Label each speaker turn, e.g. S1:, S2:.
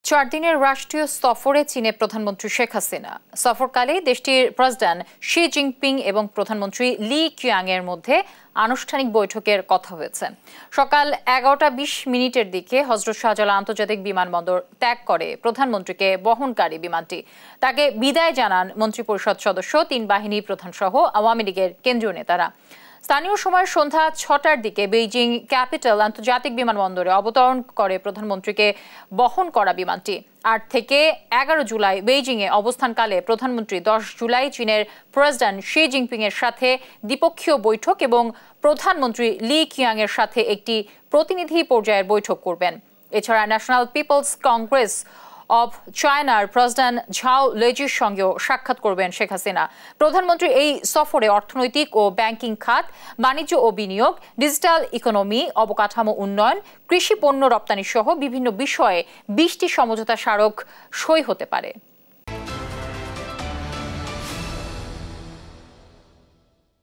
S1: 4 দিনের রাষ্ট্রীয় সফরে চীনে প্রধানমন্ত্রী শেখ হাসিনা। সফরকালে দেশটির প্রেসিডেন্ট শি জিনপিং এবং প্রধানমন্ত্রী লি কিয়াং এর মধ্যে আনুষ্ঠানিক বৈঠকের কথা হয়েছে। সকাল 11:20 দিকে হযরত শাহজালাল আন্তর্জাতিক বিমানবন্দর ত্যাগ করে প্রধানমন্ত্রীকে বহনকারী বিমানটি। তাকে বিদায় জানান মন্ত্রিপরিষদ সদস্য, 3 বাহিনী প্রধান সহ আওয়ামী লীগের কেন্দ্রীয় নেতারা। স্থানীয় সময় সন্ধ্যা 6টার দিকে বেইজিং ক্যাপিটাল আন্তর্জাতিক বিমানবন্দরে অবতরণ করে প্রধানমন্ত্রীকে বহন করা বিমানটি। 8 থেকে 11 জুলাই বেইজিংয়ে অবস্থানকালে প্রধানমন্ত্রী 10 জুলাই চীনের প্রেসিডেন্ট শি জিনপিং এর সাথে দ্বিপক্ষীয় বৈঠক এবং প্রধানমন্ত্রী লি কিয়াং এর সাথে একটি প্রতিনিধি পর্যায়ের বৈঠক করবেন। এছাড়া ন্যাশনাল পিপলস কংগ্রেস অব চায়নার প্রেসিডেন্ট ঝাও লেজির সঙ্গেও সাক্ষাৎ করবেন শেখ হাসিনা। প্রধানমন্ত্রী এই সফরে অর্থনৈতিক ও ব্যাংকিং খাত, বাণিজ্য ও বিনিয়োগ, ডিজিটাল ইকোনমি, অবকাঠামো উন্নয়ন, কৃষি পণ্য রপ্তানি সহ বিভিন্ন বিষয়ে 20টি সমঝোতা স্মারক সই হতে পারে।